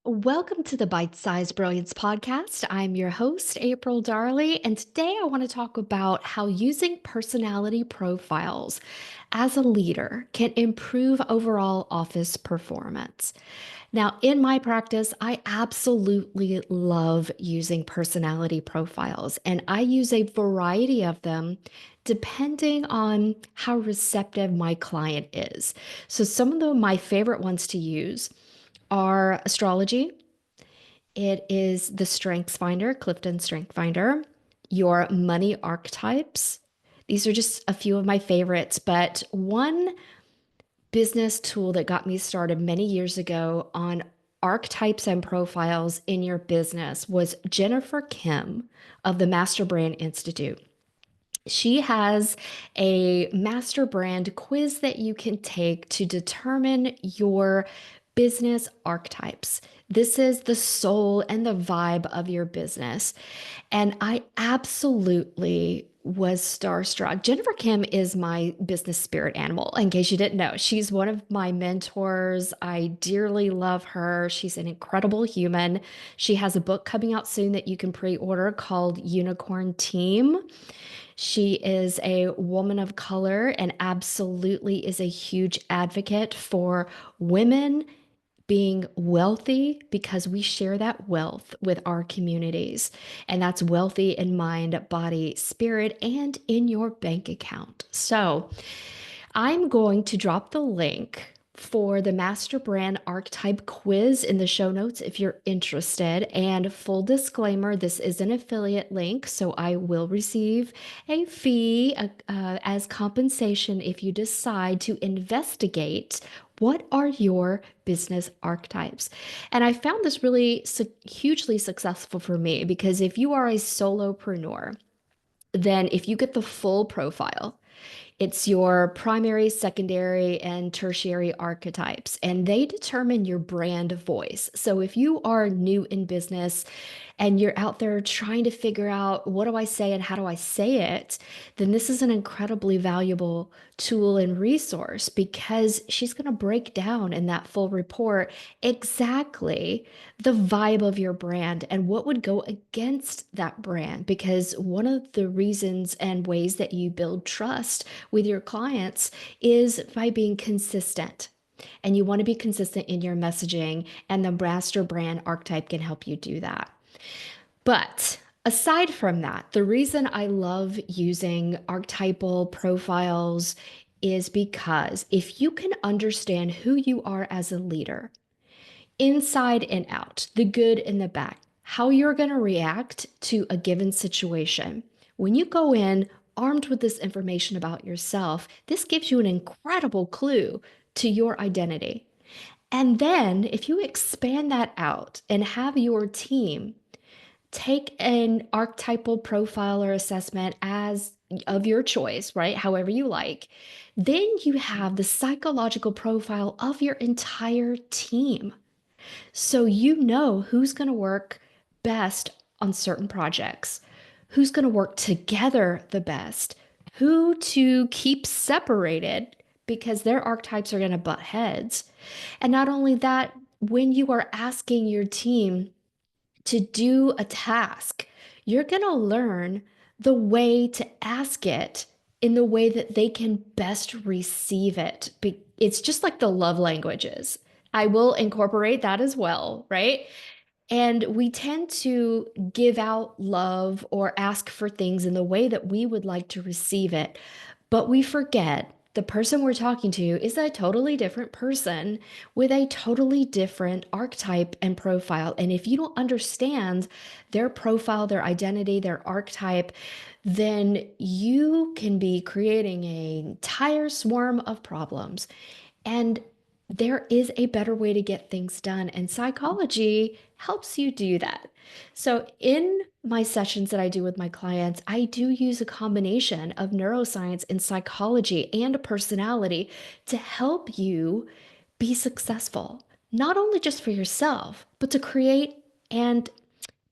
Welcome to the Bite Size Brilliance podcast. I'm your host, April Darley, and today I want to talk about how using personality profiles as a leader can improve overall office performance. Now, in my practice, I absolutely love using personality profiles, and I use a variety of them depending on how receptive my client is. So, some of my favorite ones to use are astrology. It is the Strengths Finder, Clifton Strength Finder, your money archetypes. These are just a few of my favorites, but one business tool that got me started many years ago on archetypes and profiles in your business was Jennifer Kim of the Master Brand Institute. She has a master brand quiz that you can take to determine your business archetypes. This is the soul and the vibe of your business. And I absolutely was starstruck. Jennifer Kim is my business spirit animal, in case you didn't know. She's one of my mentors. I dearly love her. She's an incredible human. She has a book coming out soon that you can pre order called Unicorn Team. She is a woman of color and absolutely is a huge advocate for women being wealthy because we share that wealth with our communities. And that's wealthy in mind, body, spirit, and in your bank account. So I'm going to drop the link for the Master Brand Archetype quiz in the show notes if you're interested. And full disclaimer, this is an affiliate link, so I will receive a fee as compensation if you decide to investigate what are your business archetypes. And I found this really hugely successful for me because if you are a solopreneur, then if you get the full profile, it's your primary, secondary, and tertiary archetypes, and they determine your brand voice. So if you are new in business and you're out there trying to figure out what do I say and how do I say it, then this is an incredibly valuable tool and resource because she's going to break down in that full report exactly the vibe of your brand and what would go against that brand. Because one of the reasons and ways that you build trust with your clients is by being consistent. And you want to be consistent in your messaging, and the master brand archetype can help you do that. But aside from that, the reason I love using archetypal profiles is because if you can understand who you are as a leader, inside and out, the good and the bad, how you're going to react to a given situation. When you go in armed with this information about yourself, this gives you an incredible clue to your identity. And then if you expand that out and have your team take an archetypal profile or assessment as of your choice, right? However you like, then you have the psychological profile of your entire team. So you know who's going to work best on certain projects, who's going to work together the best, who to keep separated because their archetypes are going to butt heads. And not only that, when you are asking your team to do a task, you're going to learn the way to ask it in the way that they can best receive it. It's just like the love languages. I will incorporate that as well, right? And we tend to give out love or ask for things in the way that we would like to receive it. But we forget the person we're talking to is a totally different person with a totally different archetype and profile. And if you don't understand their profile, their identity, their archetype, then you can be creating an entire swarm of problems. And there is a better way to get things done, and psychology helps you do that. So, in my sessions that I do with my clients, I do use a combination of neuroscience and psychology and personality to help you be successful, not only just for yourself, but to create and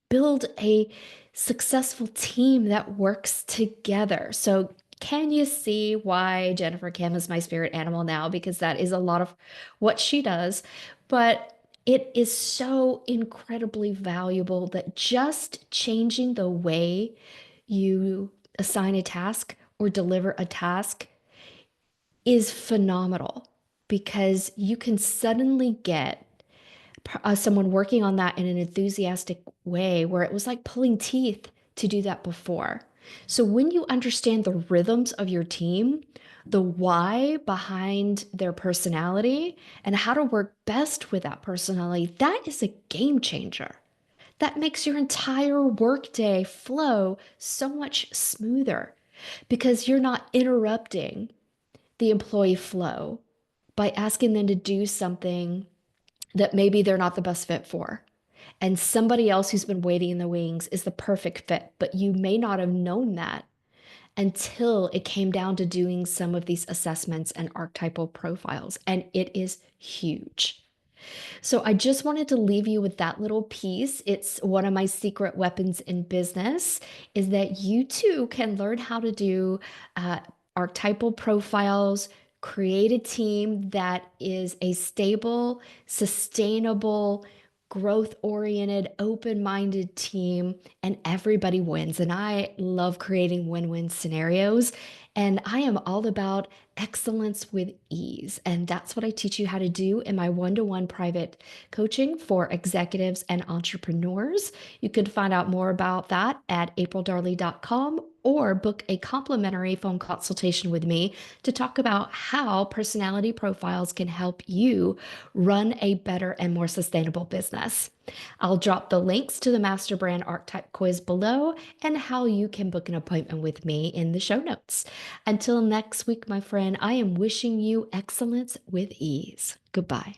build a successful team that works together. So, can you see why Jennifer Kim is my spirit animal now? Because that is a lot of what she does. But It is so incredibly valuable that just changing the way you assign a task or deliver a task is phenomenal because you can suddenly get someone working on that in an enthusiastic way where it was like pulling teeth to do that before. So when you understand the rhythms of your team, the why behind their personality, and how to work best with that personality, that is a game changer. That makes your entire workday flow so much smoother because you're not interrupting the employee flow by asking them to do something that maybe they're not the best fit for. And somebody else who's been waiting in the wings is the perfect fit, but you may not have known that until it came down to doing some of these assessments and archetypal profiles. And it is huge. So I just wanted to leave you with that little piece. It's one of my secret weapons in business is that you too can learn how to do uh, archetypal profiles, create a team that is a stable, sustainable, growth-oriented, open-minded team, and everybody wins. And I love creating win-win scenarios. And I am all about excellence with ease. And that's what I teach you how to do in my one-to-one private coaching for executives and entrepreneurs. You can find out more about that at aprildarley.com or book a complimentary phone consultation with me to talk about how personality profiles can help you run a better and more sustainable business. I'll drop the links to the Master Brand Archetype quiz below and how you can book an appointment with me in the show notes. Until next week, my friend, I am wishing you excellence with ease. Goodbye.